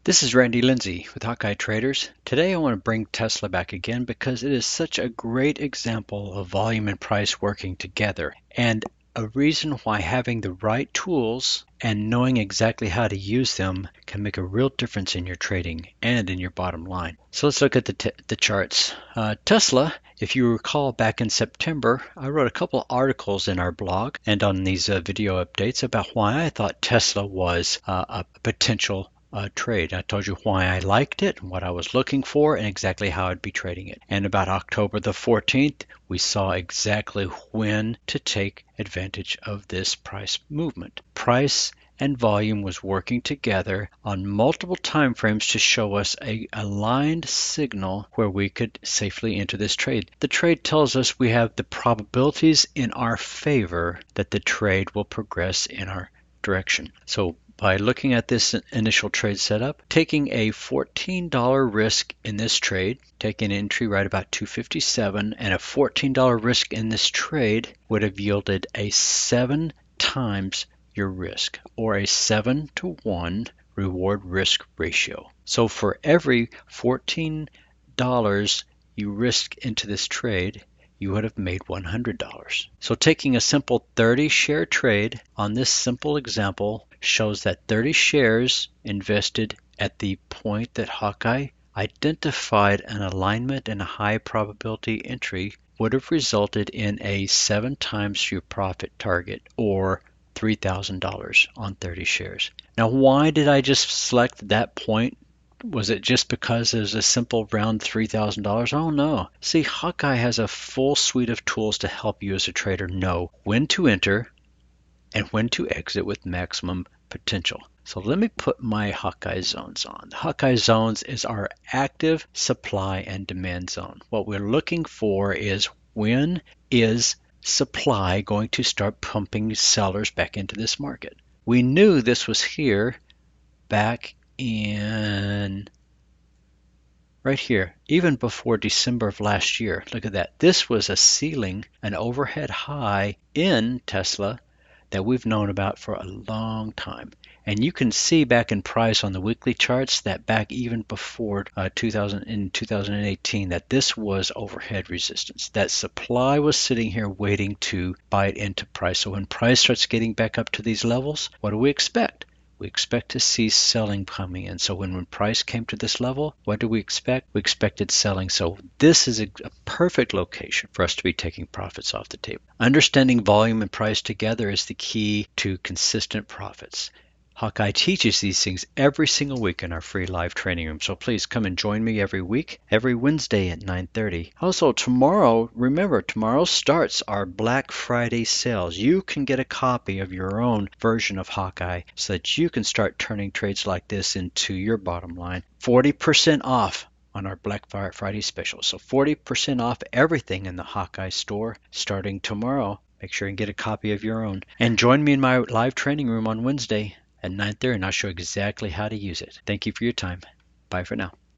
This is Randy Lindsay with Hawkeye Traders. Today I want to bring Tesla back again because it is such a great example of volume and price working together, and a reason why having the right tools and knowing exactly how to use them can make a real difference in your trading and in your bottom line. So let's look at the charts. Tesla, if you recall back in September, I wrote a couple articles in our blog and on these video updates about why I thought Tesla was a potential trade. I told you why I liked it, what I was looking for, and exactly how I'd be trading it. And about October the 14th, we saw exactly when to take advantage of this price movement. Price and volume was working together on multiple time frames to show us a aligned signal where we could safely enter this trade. The trade tells us we have the probabilities in our favor that the trade will progress in our direction. So by looking at this initial trade setup, taking a $14 risk in this trade, taking an entry right about 257, and a $14 risk in this trade would have yielded a 7 times your risk, or a 7-to-1 reward risk ratio. So for every $14 you risk into this trade, you would have made $100. So taking a simple 30 share trade on this simple example shows that 30 shares invested at the point that Hawkeye identified an alignment and a high probability entry would have resulted in a 7 times your profit target, or $3,000 on 30 shares. Now, why did I just select that point? Was it just because it was a simple round $3,000? Oh no. See, Hawkeye has a full suite of tools to help you as a trader know when to enter and when to exit with maximum potential. So let me put my Hawkeye zones on. The Hawkeye zones is our active supply and demand zone. What we're looking for is when is supply going to start pumping sellers back into this market. We knew this was here back in right here, even before December of last year. Look at that. This was a ceiling, an overhead high in Tesla that we've known about for a long time. And you can see back in price on the weekly charts that back even before 2018 that this was overhead resistance. That supply was sitting here waiting to bite into price. So when price starts getting back up to these levels, what do we expect? We expect to see selling coming in. So when price came to this level, what do we expect? We expected selling. So this is a perfect location for us to be taking profits off the table. Understanding volume and price together is the key to consistent profits. Hawkeye teaches these things every single week in our free live training room. So please come and join me every week, every Wednesday at 9:30. Also tomorrow, remember, tomorrow starts our Black Friday sales. You can get a copy of your own version of Hawkeye so that you can start turning trades like this into your bottom line. 40% off on our Black Friday special. So 40% off everything in the Hawkeye store starting tomorrow. Make sure and get a copy of your own. And join me in my live training room on Wednesday at 9:30, and I'll show you exactly how to use it. Thank you for your time. Bye for now.